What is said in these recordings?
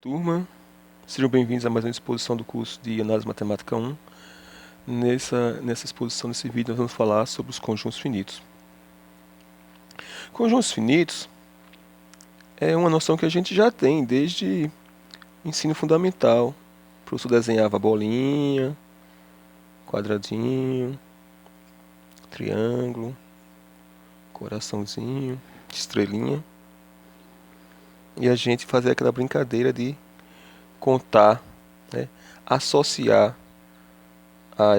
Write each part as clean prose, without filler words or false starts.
Turma, sejam bem-vindos a mais uma exposição do curso de Análise Matemática 1. Nessa exposição, nesse vídeo, nós vamos falar sobre os conjuntos finitos. Conjuntos finitos é uma noção que a gente já tem desde ensino fundamental. O professor desenhava bolinha, quadradinho, triângulo, coraçãozinho, estrelinha. E a gente fazia aquela brincadeira de contar, né, associar a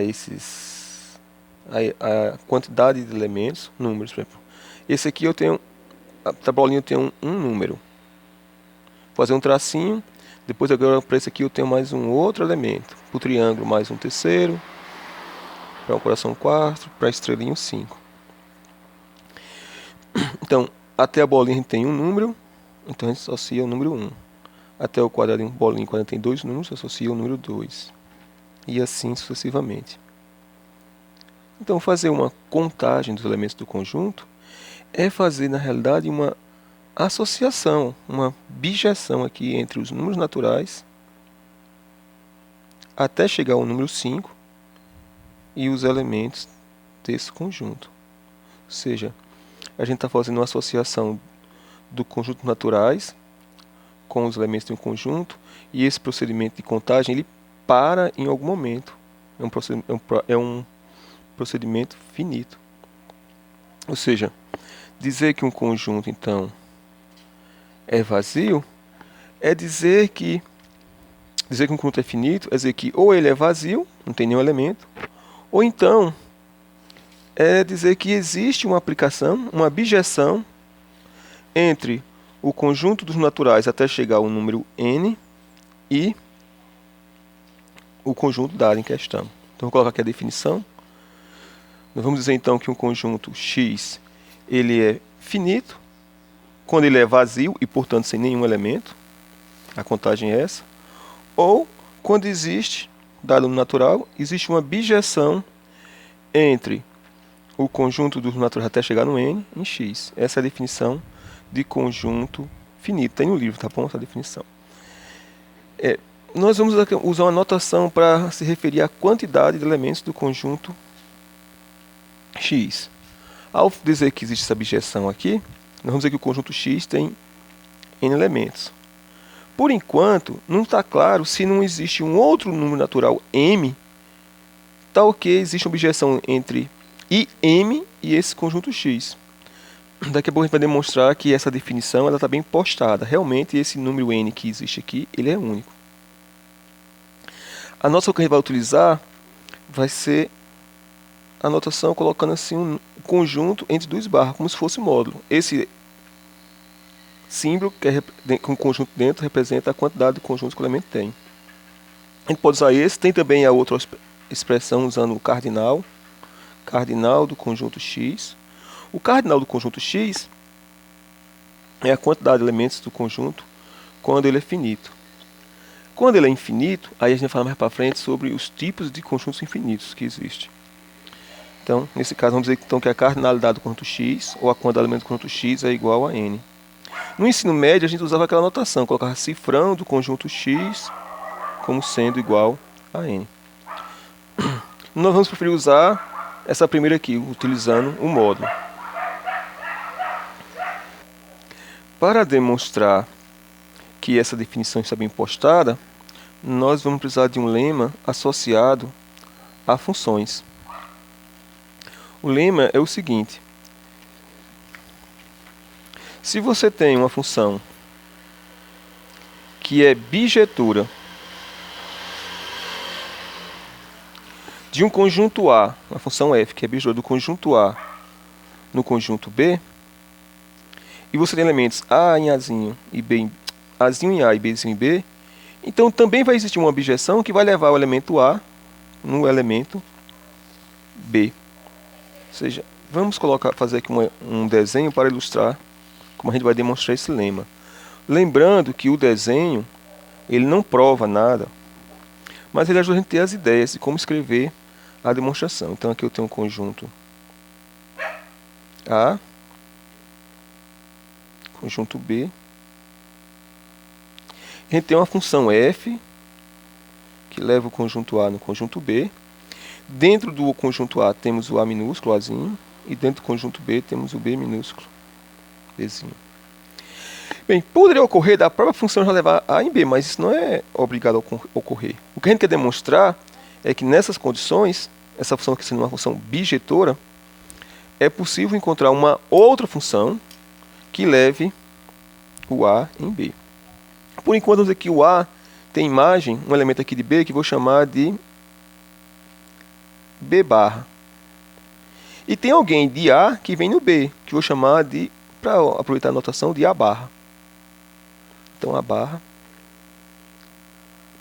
quantidade de elementos, números, por exemplo. Esse aqui a tabelinha eu tenho um número. Vou fazer um tracinho, depois agora para esse aqui eu tenho mais um outro elemento. Para o triângulo mais um terceiro, para o coração 4, para a estrelinha 5. Então, até a bolinha a gente tem um número, então a gente associa o número 1. Até o quadradinho, bolinha, quando tem dois números, associa o número 2. E assim sucessivamente. Então, fazer uma contagem dos elementos do conjunto é fazer, na realidade, uma associação, uma bijeção aqui entre os números naturais até chegar ao número 5 e os elementos desse conjunto. Ou seja, a gente está fazendo uma associação do conjunto naturais com os elementos de um conjunto, e esse procedimento de contagem ele para em algum momento. É um procedimento finito. Ou seja, dizer que um conjunto, então, é vazio é dizer que um conjunto é finito é dizer que ou ele é vazio, não tem nenhum elemento, ou então é dizer que existe uma aplicação, uma bijeção entre o conjunto dos naturais até chegar ao número n e o conjunto dado em questão. Então, vou colocar aqui a definição. Nós vamos dizer, então, que um conjunto X ele é finito quando ele é vazio e, portanto, sem nenhum elemento. A contagem é essa. Ou quando existe, dado no natural, existe uma bijeção entre o conjunto dos naturais até chegar no n em X. Essa é a definição de conjunto finito. Tem no livro, tá bom? Essa definição. Nós vamos usar uma notação para se referir à quantidade de elementos do conjunto X. Ao dizer que existe essa bijeção aqui, nós vamos dizer que o conjunto X tem n elementos. Por enquanto, não está claro se não existe um outro número natural m, tal que existe uma bijeção entre m e esse conjunto X. Daqui a pouco a gente vai demonstrar que essa definição está bem postada. Realmente, esse número n que existe aqui, ele é único. A notação que a gente vai utilizar vai ser a notação colocando assim um conjunto entre dois barras, como se fosse módulo. Esse símbolo, que é com conjunto dentro, representa a quantidade de conjuntos que o elemento tem. A gente pode usar esse, tem também a outra expressão usando o cardinal do conjunto X. O cardinal do conjunto X é a quantidade de elementos do conjunto quando ele é finito. Quando ele é infinito, aí a gente vai falar mais para frente sobre os tipos de conjuntos infinitos que existem. Então, nesse caso, vamos dizer então, que a cardinalidade do conjunto X, ou a quantidade de elementos do conjunto X, é igual a n. No ensino médio, a gente usava aquela notação, colocava cifrão do conjunto X como sendo igual a n. Nós vamos preferir usar essa primeira aqui, utilizando o módulo. Para demonstrar que essa definição está bem postada, nós vamos precisar de um lema associado a funções. O lema é o seguinte: se você tem uma função que é bijetura de um conjunto A, uma função f que é bijetura do conjunto A no conjunto B, e você tem elementos A em Azinho e B em Azinho em A e Bzinho em B, então também vai existir uma bijeção que vai levar o elemento A no elemento B. Ou seja, vamos fazer aqui um desenho para ilustrar como a gente vai demonstrar esse lema. Lembrando que o desenho ele não prova nada, mas ele ajuda a gente a ter as ideias de como escrever a demonstração. Então aqui eu tenho um conjunto A, conjunto B, a gente tem uma função f, que leva o conjunto A no conjunto B. Dentro do conjunto A temos o A minúsculo, Azinho, e dentro do conjunto B temos o B minúsculo, Bzinho. Bem, poderia ocorrer da própria função já levar A em B, mas isso não é obrigado a ocorrer. O que a gente quer demonstrar é que nessas condições, essa função aqui sendo uma função bijetora, é possível encontrar uma outra função que leve o A em B. Por enquanto, vamos dizer que o A tem imagem, um elemento aqui de B, que vou chamar de B barra. E tem alguém de A que vem no B, que vou chamar de, para aproveitar a notação, de A barra. Então, A barra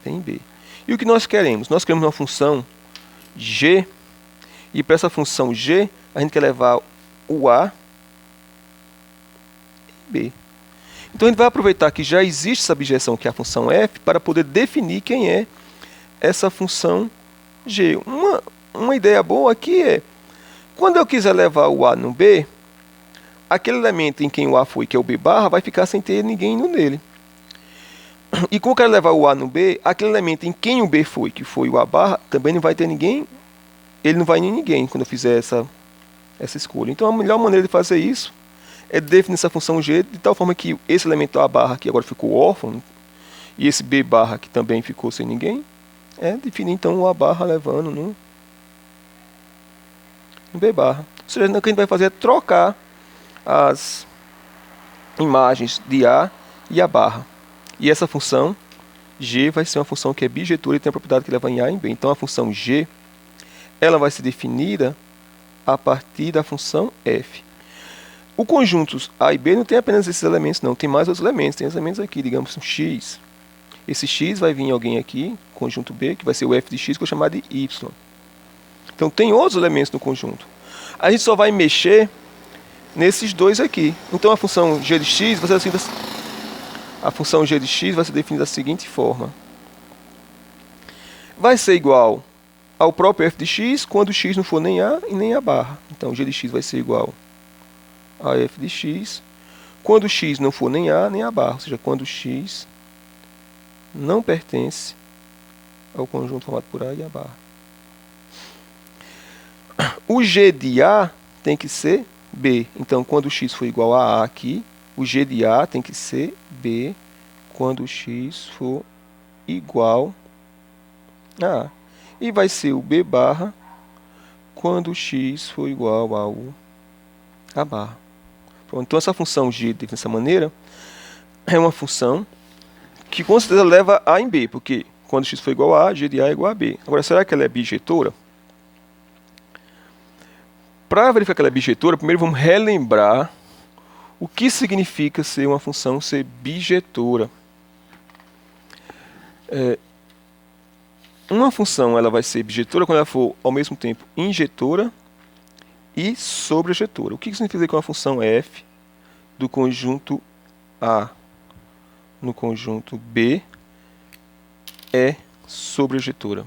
tem B. E o que nós queremos? Nós queremos uma função G, e para essa função G, a gente quer levar o A em B. Então, a gente vai aproveitar que já existe essa abjeção, que é a função f, para poder definir quem é essa função G. Uma ideia boa aqui é, quando eu quiser levar o A no B, aquele elemento em quem o A foi, que é o B barra, vai ficar sem ter ninguém indo nele. E quando eu quero levar o A no B, aquele elemento em quem o B foi, que foi o A barra, também não vai ter ninguém, ele não vai em ninguém quando eu fizer essa escolha. Então, a melhor maneira de fazer isso é definir essa função G de tal forma que esse elemento A barra aqui agora ficou órfão, e esse B barra aqui também ficou sem ninguém, definir então o A barra levando no B barra. Ou seja, o que a gente vai fazer é trocar as imagens de A e A barra. E essa função G vai ser uma função que é bijetora e tem a propriedade que leva em A e em B. Então a função G ela vai ser definida a partir da função f. O conjunto A e B não tem apenas esses elementos, não. Tem mais outros elementos. Tem os elementos aqui, digamos, um x. Esse x vai vir alguém aqui, conjunto B, que vai ser o f de x, que eu vou chamar de y. Então, tem outros elementos no conjunto. A gente só vai mexer nesses dois aqui. Então, a função g de x vai ser assim, a função g de x vai ser definida da seguinte forma. Vai ser igual ao próprio f de x quando x não for nem A e nem A barra. Então, g de x vai ser igual a f de x quando x não for nem A nem A barra. Ou seja, quando x não pertence ao conjunto formado por A e A barra. O g de A tem que ser B. Então, quando x for igual a A aqui, o g de A tem que ser B quando x for igual a A. E vai ser o B barra quando x for igual ao A barra. Pronto, então, essa função g dessa maneira é uma função que com certeza leva A em B, porque quando x for igual a A, g de A é igual a B. Agora, será que ela é bijetora? Para verificar que ela é bijetora, primeiro vamos relembrar o que significa ser uma função ser bijetora. Uma função ela vai ser bijetora quando ela for ao mesmo tempo injetora e sobrejetora. O que significa que uma função f do conjunto A no conjunto B é sobrejetora?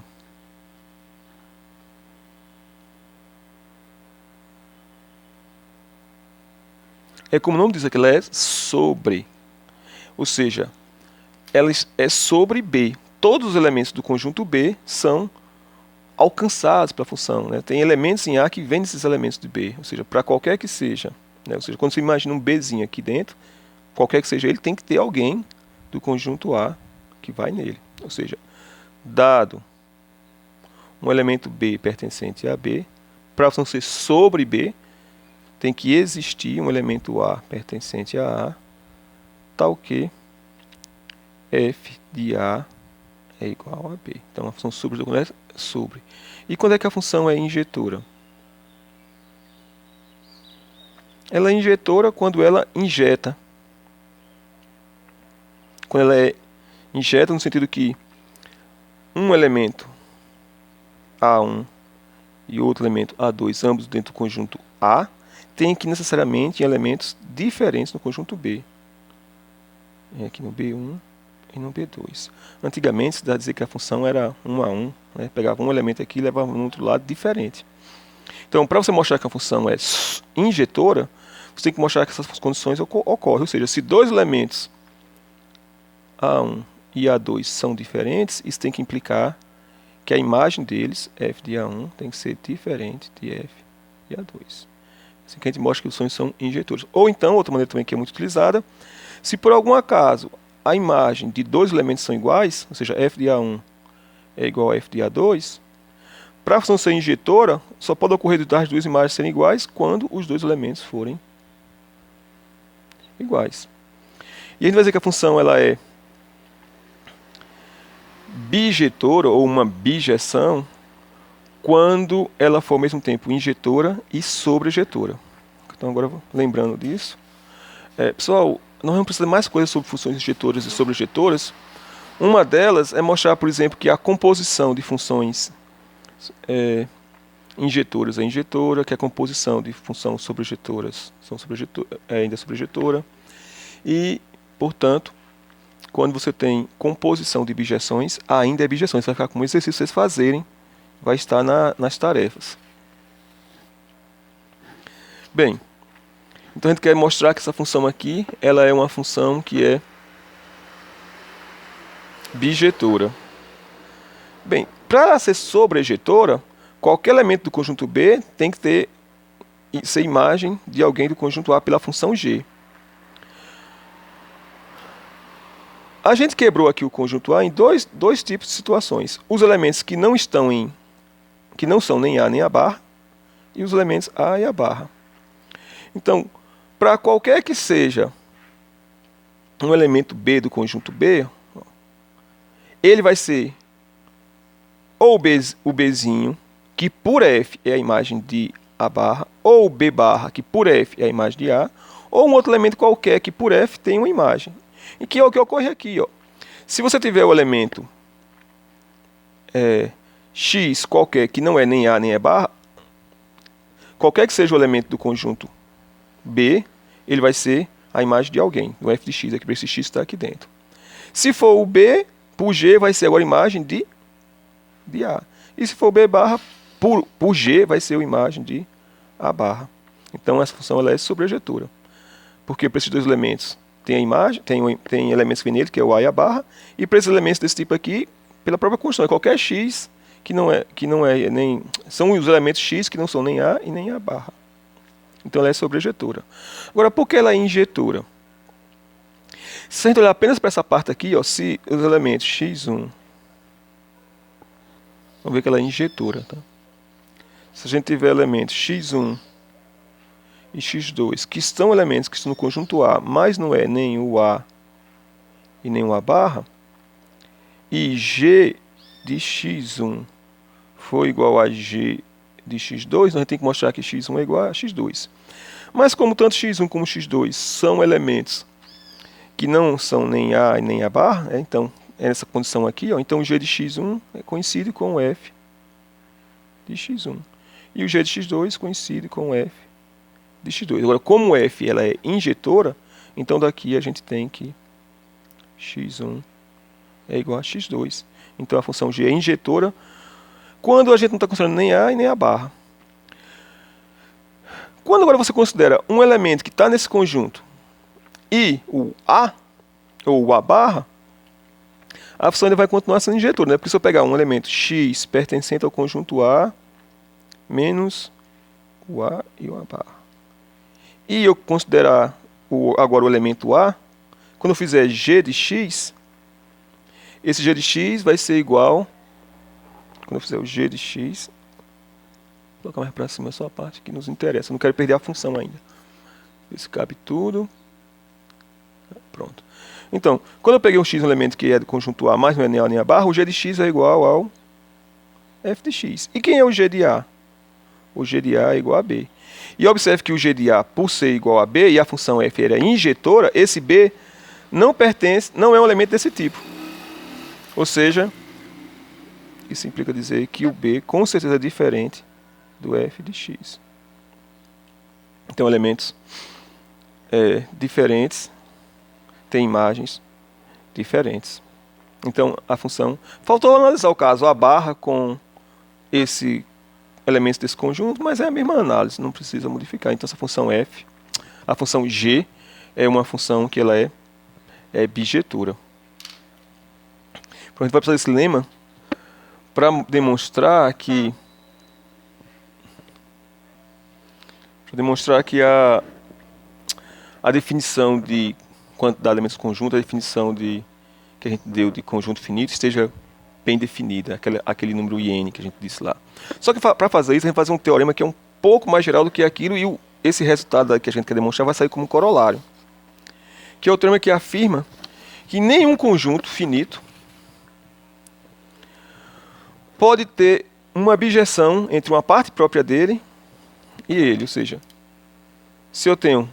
É como o nome diz aqui, ela é sobre. Ou seja, ela é sobre B. Todos os elementos do conjunto B são alcançados pela função. Né? Tem elementos em A que vêm desses elementos de B. Ou seja, para qualquer que seja. Né? Ou seja, quando você imagina um Bzinho aqui dentro, qualquer que seja ele, tem que ter alguém do conjunto A que vai nele. Ou seja, dado um elemento B pertencente a B, para a função ser sobre B, tem que existir um elemento A pertencente a A, tal que f de A é igual a B. Então, a função sobre é sobre. E quando é que a função é injetora? Ela é injetora quando ela injeta. Quando ela é injeta no sentido que um elemento A1 e outro elemento A2, ambos dentro do conjunto A, tem que necessariamente elementos diferentes no conjunto B. Aqui no B1 e no B2. Antigamente, se dá a dizer que a função era 1 a 1, né? Pegava um elemento aqui e levava no outro lado diferente. Então, para você mostrar que a função é injetora, você tem que mostrar que essas condições ocorrem. Ou seja, se dois elementos A1 e A2 são diferentes, isso tem que implicar que a imagem deles, f de A1, tem que ser diferente de f de A2. Assim que a gente mostra que os sons são injetores. Ou então, outra maneira também que é muito utilizada, se por algum acaso a imagem de dois elementos são iguais, ou seja, f de A1 é igual a f de A2, para a função ser injetora, só pode ocorrer das duas imagens serem iguais quando os dois elementos forem iguais. E a gente vai dizer que a função ela é bijetora ou uma bijeção quando ela for ao mesmo tempo injetora e sobrejetora. Então agora lembrando disso, pessoal, nós vamos precisar de mais coisas sobre funções injetoras e sobrejetoras. Uma delas é mostrar, por exemplo, que a composição de funções injetoras é injetora, que a composição de funções sobrejetoras é ainda sobrejetora. E, portanto, quando você tem composição de bijeções, ainda é bijeção. Isso vai ficar como exercício vocês fazerem, vai estar nas tarefas. Bem, então a gente quer mostrar que essa função aqui, ela é uma função que é bijetora. Bem, para ser sobrejetora, qualquer elemento do conjunto B tem que ser imagem de alguém do conjunto A pela função G. A gente quebrou aqui o conjunto A em dois tipos de situações. Os elementos que não são nem A nem A barra, e os elementos A e A barra. Então, para qualquer que seja um elemento B do conjunto B, ele vai ser ou o Bzinho, que por F é a imagem de A barra, ou o B barra, que por F é a imagem de A, ou um outro elemento qualquer que por F tem uma imagem. E que é o que ocorre aqui. Ó. Se você tiver o elemento x qualquer que não é nem A nem E barra, qualquer que seja o elemento do conjunto B, ele vai ser a imagem de alguém, do f de x, aqui para esse x está aqui dentro. Se for o B, por G vai ser agora a imagem de A. E se for o B barra, por G vai ser a imagem de A barra. Então essa função ela é sobrejetora. Porque para esses dois elementos tem a imagem, tem elementos que vêm nele, que é o A e a barra, e para esses elementos desse tipo aqui, pela própria construção, é qualquer x que não é nem. São os elementos x que não são nem A e nem A barra. Então ela é sobrejetora. Agora, por que ela é injetora? Se a gente olhar apenas para essa parte aqui, ó, se os elementos x1, vamos ver que ela é injetora. Tá? Se a gente tiver elementos x1 e x2, que são elementos que estão no conjunto A, mas não é nem o A e nem o A barra, e g de x1 for igual a g de x2, nós temos que mostrar que x1 é igual a x2. Mas como tanto x1 como x2 são elementos que não são nem A e nem A barra, então é nessa condição aqui, ó, então o g de x1 coincide com o f de x1. E o g de x2 coincide com o f de x2. Agora, como f ela é injetora, então daqui a gente tem que x1 é igual a x2. Então a função g é injetora quando a gente não está considerando nem A e nem A barra. Quando agora você considera um elemento que está nesse conjunto e o A, ou o A barra, a função ainda vai continuar sendo injetora, né? Porque se eu pegar um elemento x pertencente ao conjunto A, menos o A e o A barra, e eu considerar agora o elemento A, quando eu fizer g de x, esse g de x vai ser igual, quando eu fizer o g de x, vou colocar mais para cima só a parte que nos interessa, eu não quero perder a função ainda. Isso cabe tudo. Pronto. Então, quando eu peguei um x, um elemento que é do conjunto A, mais não é nem A nem A barra, o g de x é igual ao f de x. E quem é o g de A? O g de A é igual a B. E observe que o g de A, por ser igual a B, e a função f é injetora, esse B não é um elemento desse tipo. Ou seja, isso implica dizer que o B com certeza é diferente do f de x. Então, elementos diferentes têm imagens diferentes. Então, a função... Faltou analisar o caso A barra com esse elementos desse conjunto, mas é a mesma análise, não precisa modificar. Então, essa função f, a função g, é uma função que ela é bijetora. Então a gente vai precisar desse lema para demonstrar que a definição de quantidade de elementos conjuntos, a definição que a gente deu de conjunto finito esteja bem definida, aquele número IN que a gente disse lá. Só que para fazer isso, a gente vai fazer um teorema que é um pouco mais geral do que aquilo, e esse resultado que a gente quer demonstrar vai sair como corolário, que é o teorema que afirma que nenhum conjunto finito pode ter uma abjeção entre uma parte própria dele e ele, ou seja, se eu tenho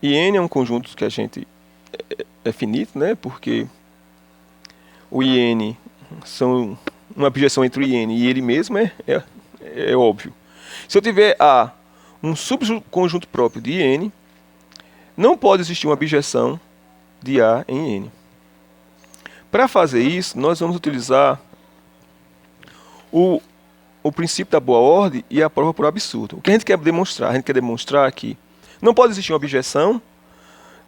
IN é um conjunto que a gente é finito, né? Porque o IN são uma abjeção entre o IN e ele mesmo é óbvio. Se eu tiver A, um subconjunto próprio de IN, não pode existir uma abjeção de A em N. Para fazer isso, nós vamos utilizar o princípio da boa ordem e a prova por absurdo. O que a gente quer demonstrar? A gente quer demonstrar que não pode existir uma abjeção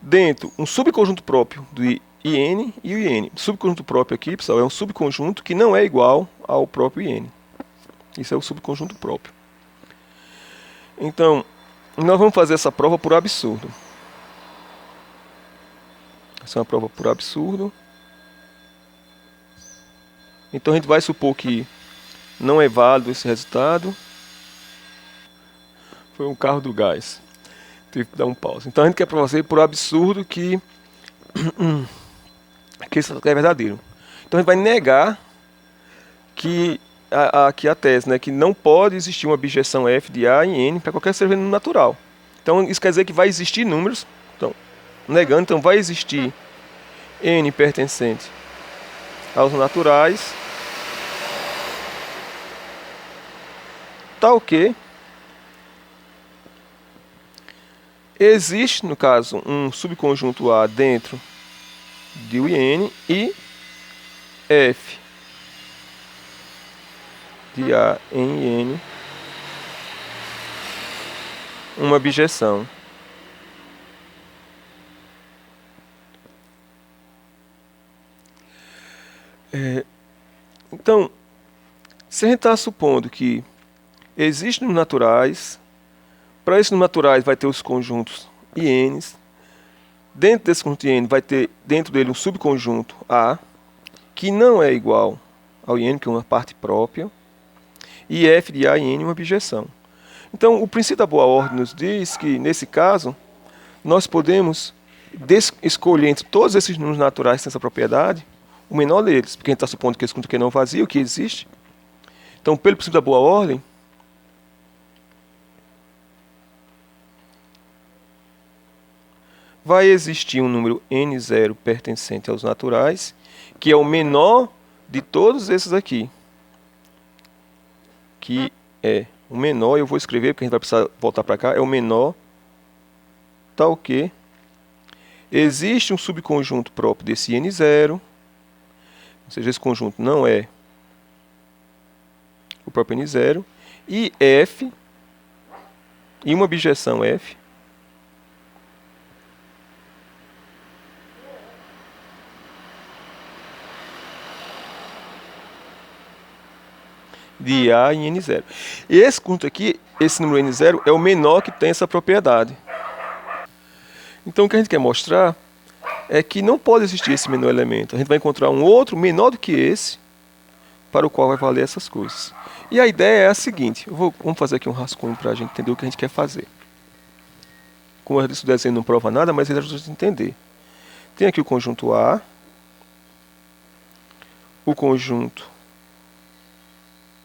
dentro um subconjunto próprio do IN e o IN. O subconjunto próprio aqui, pessoal, é um subconjunto que não é igual ao próprio IN. Isso é o subconjunto próprio. Então, nós vamos fazer essa prova por absurdo. Essa é uma prova por absurdo. Então a gente vai supor que não é válido esse resultado. Foi um carro do gás. Tive que dar um pause. Então a gente quer fazer por absurdo que isso é verdadeiro. Então a gente vai negar que a tese, né, que não pode existir uma abjeção F de A em N para qualquer ser número natural. Então isso quer dizer que vai existir números. Então, negando, então vai existir N pertencente aos naturais, tal que existe, no caso, um subconjunto A dentro de IN e F de A em N uma abjeção então, se a gente está supondo que existem números naturais, para esses números naturais vai ter os conjuntos INs, dentro desse conjunto IN vai ter dentro dele um subconjunto A, que não é igual ao IN, que é uma parte própria, e F de A em N uma abjeção. Então, o princípio da boa ordem nos diz que, nesse caso, nós podemos escolher entre todos esses números naturais que têm essa propriedade, o menor deles, porque a gente está supondo que esse conjunto aqui não é vazio, que existe. Então, pelo princípio da boa ordem, vai existir um número N0 pertencente aos naturais, que é o menor de todos esses aqui. Que é o menor, eu vou escrever porque a gente vai precisar voltar para cá, é o menor tal que existe um subconjunto próprio desse N0, ou seja, esse conjunto não é o próprio N0, e F, e uma abjeção F, de A em N0. E esse conjunto aqui, esse número N0, é o menor que tem essa propriedade. Então o que a gente quer mostrar é que não pode existir esse menor elemento. A gente vai encontrar um outro menor do que esse, para o qual vai valer essas coisas. E a ideia é a seguinte, vamos fazer aqui um rascunho para a gente entender o que a gente quer fazer. Como eu disse, o desenho não prova nada, mas ele ajuda a gente entender. Tem aqui o conjunto A, o conjunto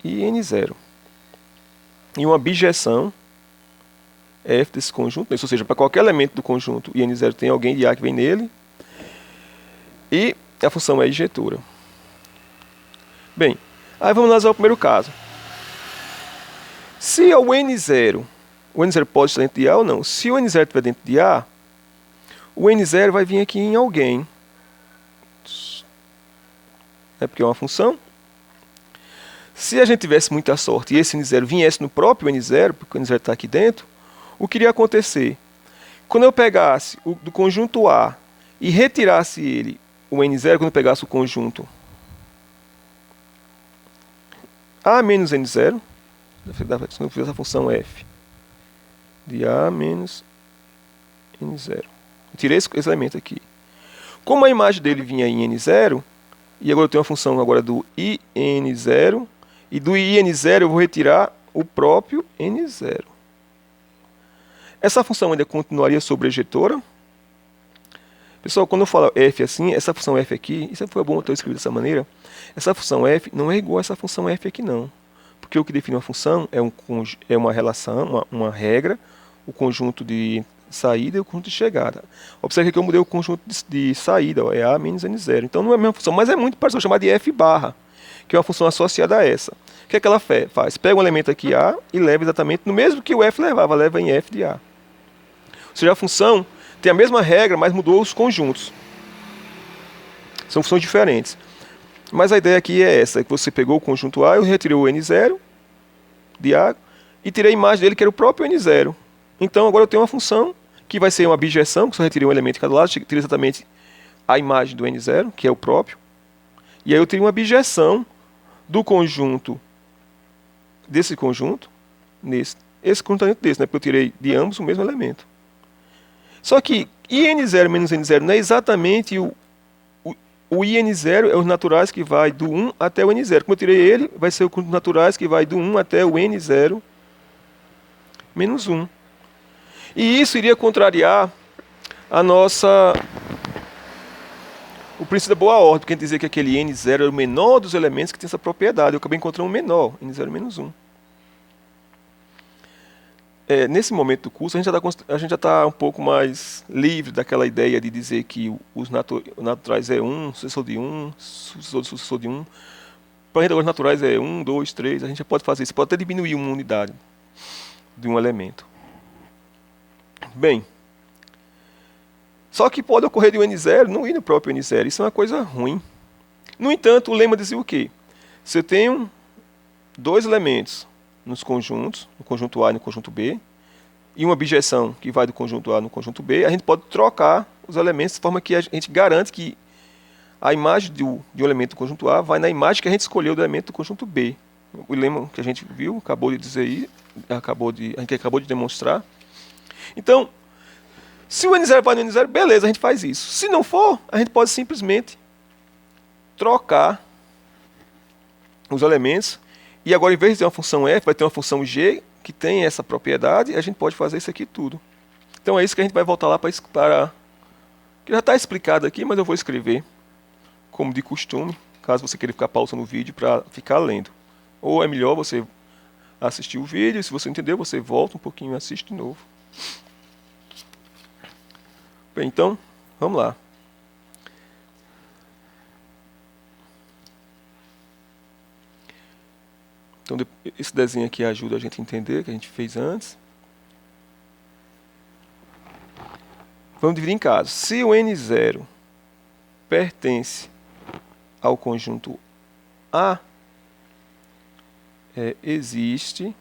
IN0, e uma abjeção F desse conjunto, ou seja, para qualquer elemento do conjunto IN0 tem alguém de A que vem nele, e a função é injetora. Bem, aí vamos analisar o primeiro caso. Se o N0 pode estar dentro de A ou não. Se o N0 estiver dentro de A, o N0 vai vir aqui em alguém. É porque é uma função. Se a gente tivesse muita sorte e esse N0 viesse no próprio N0, porque o N0 está aqui dentro, o que iria acontecer? Quando eu pegasse do conjunto A e retirasse ele, o N0, quando eu pegasse o conjunto A menos N0, eu fiz essa função f de A menos N0. Eu tirei esse elemento aqui. Como a imagem dele vinha em N0, e agora eu tenho uma função agora do IN0, e do IN0 eu vou retirar o próprio N0. Essa função ainda continuaria sobrejetora. Pessoal, quando eu falo f assim, essa função f aqui, isso foi bom eu escrever dessa maneira, essa função f não é igual a essa função f aqui não. Porque o que define uma função é uma relação, uma regra, o conjunto de saída e o conjunto de chegada. Observe que eu mudei o conjunto de saída, é A menos N0. Então não é a mesma função, mas é muito parecido, chamar de f barra, que é uma função associada a essa. O que é que ela faz? Pega um elemento aqui A e leva exatamente no mesmo que o f levava, leva em f de A. Ou seja, a função tem a mesma regra, mas mudou os conjuntos. São funções diferentes. Mas a ideia aqui é essa, que você pegou o conjunto A, eu retirei o N0 de A e tirei a imagem dele, que era o próprio N0. Então agora eu tenho uma função que vai ser uma bijeção, que só retirei um elemento de cada lado, tirei exatamente a imagem do N0, que é o próprio. E aí eu tenho uma bijeção do conjunto, desse conjunto, esse conjunto desse, né? Porque eu tirei de ambos o mesmo elemento. Só que IN0 menos N0 não é exatamente o IN0, é os naturais que vai do 1 até o N0. Como eu tirei ele, vai ser o conjunto de naturais que vai do 1 até o N0 menos 1. E isso iria contrariar o princípio da boa ordem, porque quer dizer que aquele N0 é o menor dos elementos que tem essa propriedade. Eu acabei encontrando um menor, N0 menos 1. Nesse momento do curso, a gente já está um pouco mais livre daquela ideia de dizer que os naturais é 1, sucessor de 1, sucessor de 1. Para a gente agora, os naturais é 1, 2, 3, a gente já pode fazer isso, pode até diminuir uma unidade de um elemento. Bem, só que pode ocorrer de um N0 não ir no próprio N0, isso é uma coisa ruim. No entanto, o lema dizia o quê? Se eu tenho dois elementos nos conjuntos, no conjunto A e no conjunto B, e uma bijeção que vai do conjunto A no conjunto B, a gente pode trocar os elementos de forma que a gente garante que a imagem de um elemento do conjunto A vai na imagem que a gente escolheu do elemento do conjunto B. O lema que a gente viu, acabou de dizer aí, a gente acabou de demonstrar. Então, se o N0 vai no N0, beleza, a gente faz isso. Se não for, a gente pode simplesmente trocar os elementos. E agora, em vez de ter uma função f, vai ter uma função g que tem essa propriedade, e a gente pode fazer isso aqui tudo. Então é isso que a gente vai voltar lá para que já está explicado aqui, mas eu vou escrever, como de costume, caso você queira ficar pausando o vídeo para ficar lendo. Ou é melhor você assistir o vídeo, e se você entendeu, você volta um pouquinho e assiste de novo. Bem, então, vamos lá. Então, esse desenho aqui ajuda a gente a entender o que a gente fez antes. Vamos dividir em casos. Se o N0 pertence ao conjunto A, existe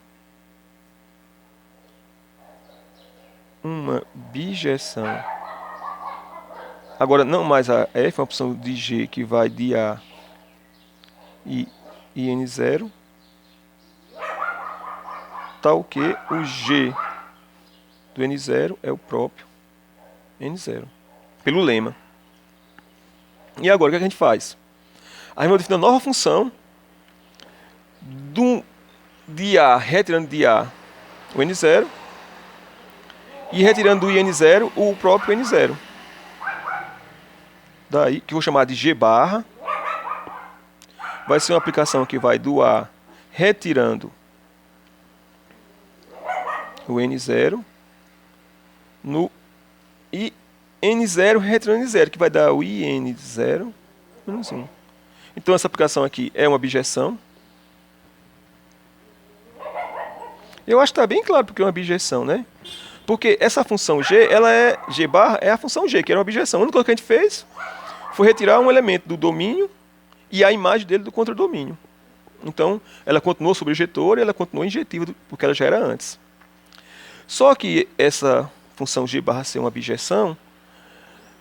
uma bijeção. Agora, não mais a F, uma opção de G que vai de A e N0. Tal que o G do N0 é o próprio N0, pelo lema. E agora, o que a gente faz? A gente vai definir uma nova função de A, retirando de A o N0, e retirando do IN0 o próprio N0. Daí, que eu vou chamar de G barra, vai ser uma aplicação que vai do A retirando o N0 no IN0 retirando N0, que vai dar o IN0 menos 1. Então essa aplicação aqui é uma bijeção. Eu acho que está bem claro porque é uma bijeção, né? Porque essa função G, G barra é a função G, que era uma bijeção. A única coisa que a gente fez foi retirar um elemento do domínio e a imagem dele do contradomínio. Então, ela continuou sobrejetora e ela continuou injetiva, porque ela já era antes. Só que essa função G barra ser uma bijeção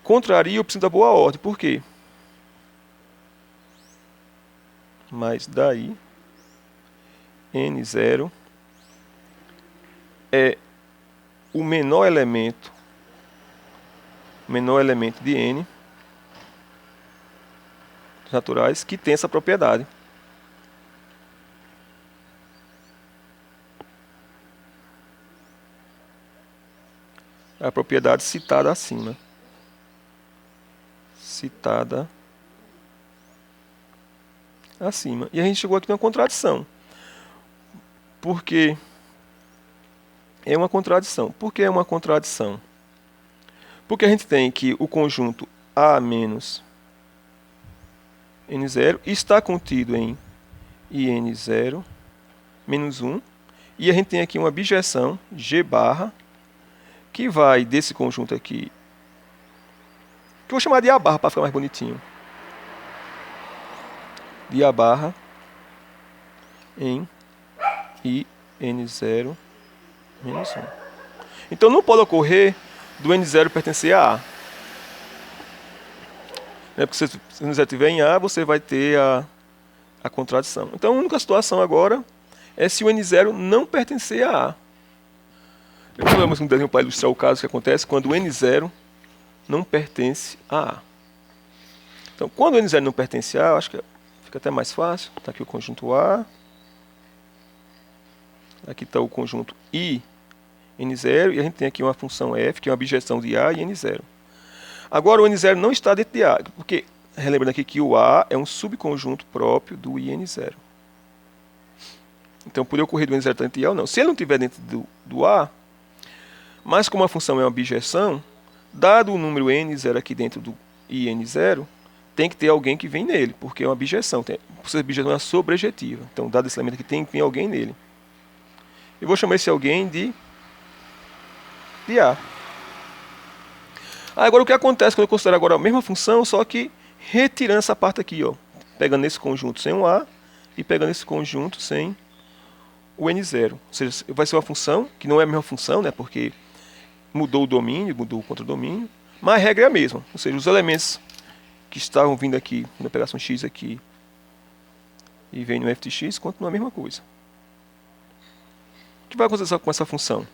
contraria o princípio da boa ordem. Por quê? Mas daí N0 é o menor elemento de N naturais que tem essa propriedade. A propriedade citada acima. Citada acima. E a gente chegou aqui numa contradição. Porque é uma contradição. Por que é uma contradição? Porque a gente tem que o conjunto A menos N0 está contido em IN0 menos 1. E a gente tem aqui uma bijeção G barra que vai desse conjunto aqui, que eu vou chamar de A barra para ficar mais bonitinho. De A barra em IN0 menos 1. Então não pode ocorrer do N0 pertencer a A. Porque se o N0 estiver em A, você vai ter a contradição. Então a única situação agora é se o N0 não pertencer a A. Vamos um desenho para ilustrar o caso que acontece quando o N0 não pertence a A. Então, quando o N0 não pertence a A, acho que fica até mais fácil. Está aqui o conjunto A. Aqui está o conjunto I, N0. E a gente tem aqui uma função f, que é uma bijeção de A e N0. Agora, o N0 não está dentro de A, porque, relembrando aqui que o A é um subconjunto próprio do IN0. Então, poderia ocorrer do N0 estar dentro de A ou não. Se ele não estiver dentro do A, mas como a função é uma bijeção, dado o número N0 aqui dentro do IN0, tem que ter alguém que vem nele, porque é uma bijeção. Por ser bijeção é uma sobrejetiva. Então, dado esse elemento aqui, tem que vir alguém nele. Eu vou chamar esse alguém de A. Agora, o que acontece quando eu considero agora a mesma função, só que retirando essa parte aqui, ó, pegando esse conjunto sem o A e pegando esse conjunto sem o N0. Ou seja, vai ser uma função que não é a mesma função, né, porque mudou o domínio, mudou o contradomínio, mas a regra é a mesma. Ou seja, os elementos que estavam vindo aqui na operação x aqui e vem no f de x continuam a mesma coisa. O que vai acontecer com essa função?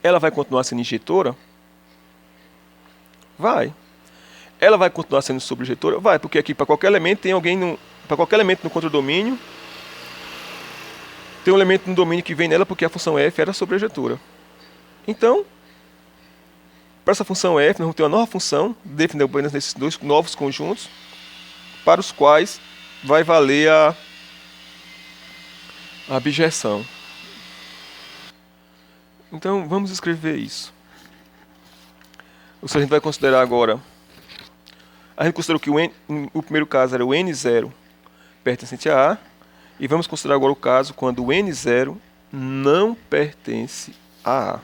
Ela vai continuar sendo injetora? Vai. Ela vai continuar sendo sobrejetora? Vai, porque aqui para qualquer elemento tem alguém para qualquer elemento no contradomínio tem um elemento no domínio que vem nela porque a função f era sobrejetora. Então, para essa função f, nós vamos ter uma nova função definida apenas nesses dois novos conjuntos, para os quais vai valer a abjeção. Então, vamos escrever isso. Ou seja, a gente vai considerar agora... A gente considerou que o primeiro caso era o N0 pertencente a A, e vamos considerar agora o caso quando o N0 não pertence a A.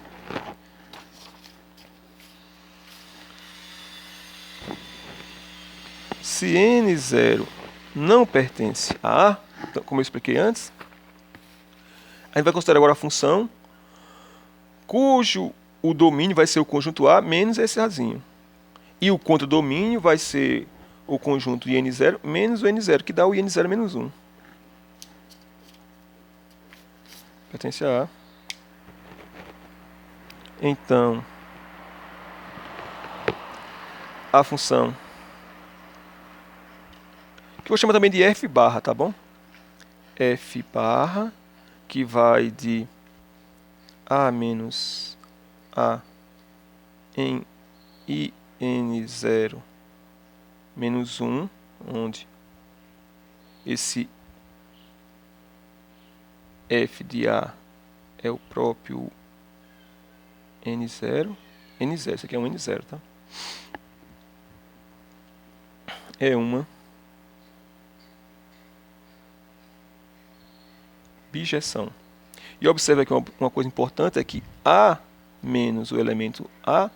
Se N0 não pertence a A, então, como eu expliquei antes, a gente vai considerar agora a função cujo o domínio vai ser o conjunto A menos esse Azinho. E o contradomínio vai ser o conjunto IN0 menos o N0, que dá o IN0 menos 1. Pertence a A. Então, a função, que eu vou chamar também de f barra, tá bom? F barra, que vai de A menos A em IN0 menos 1, onde esse f de A é o próprio N0. N0, isso aqui é um N0, tá? É uma bijeção. E observe aqui uma coisa importante, é que A menos o elemento A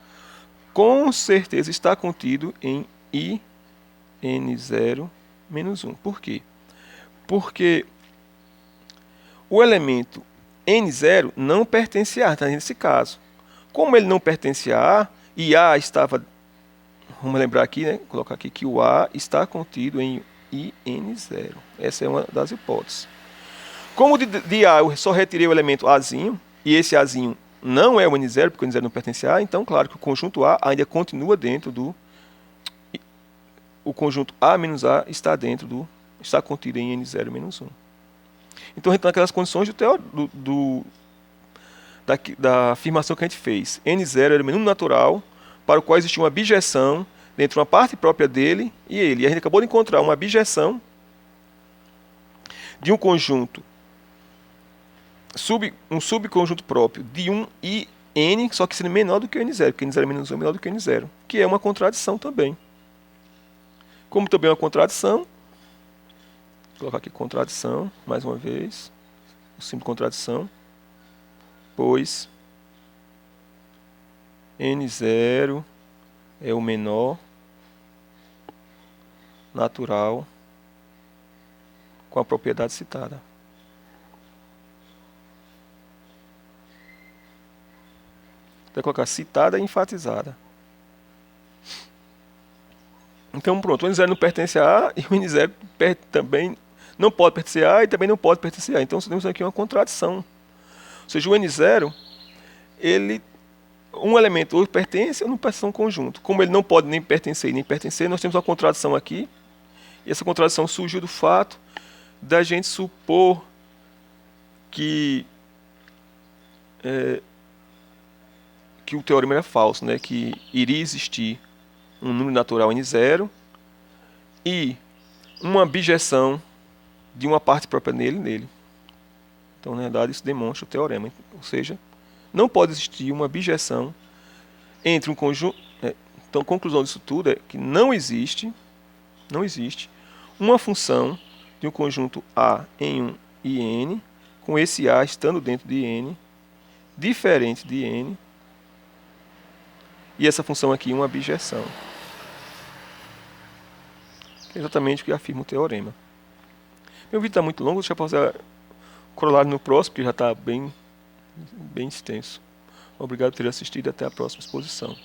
com certeza está contido em IN0 menos 1. Por quê? Porque o elemento N0 não pertence a A, tá? Nesse caso. Como ele não pertence a A, e A estava... Vamos lembrar aqui, né? Colocar aqui que o A está contido em IN0. Essa é uma das hipóteses. Como de A eu só retirei o elemento Azinho, e esse Azinho não é o N0, porque o N0 não pertence a A, então claro que o conjunto A ainda continua dentro do... O conjunto A menos A está contido em N0 menos 1. Então a gente está naquelas condições da afirmação que a gente fez. N0 era o número natural para o qual existia uma bijeção dentro de uma parte própria dele e ele. E a gente acabou de encontrar uma bijeção de um conjunto, um subconjunto próprio de 1 e N, só que sendo menor do que o N0, porque N0 menos 1 é menor do que o N0, que é uma contradição também. Como também é uma contradição, vou colocar aqui contradição, mais uma vez, o símbolo de contradição, pois N0 é o menor natural com a propriedade citada. Vai colocar citada e enfatizada. Então pronto, o N0 não pertence a A e o N0 também não pode pertencer a A e também não pode pertencer a A. Então temos aqui uma contradição. Ou seja, o N0, um elemento ou pertence ou não pertence a um conjunto. Como ele não pode nem pertencer nem pertencer, nós temos uma contradição aqui. E essa contradição surgiu do fato da gente supor que o teorema era falso, né? Que iria existir um número natural N0 e uma bijeção de uma parte própria nele. Então, na verdade, isso demonstra o teorema. Ou seja, não pode existir uma bijeção entre um conjunto... Então, a conclusão disso tudo é que não existe uma função de um conjunto A em 1 e N, com esse A estando dentro de N, diferente de N, e essa função aqui é uma bijeção. Que é exatamente o que afirma o teorema. Meu vídeo está muito longo, deixa eu fazer o corolário no próximo, que já está bem extenso. Obrigado por ter assistido e até a próxima exposição.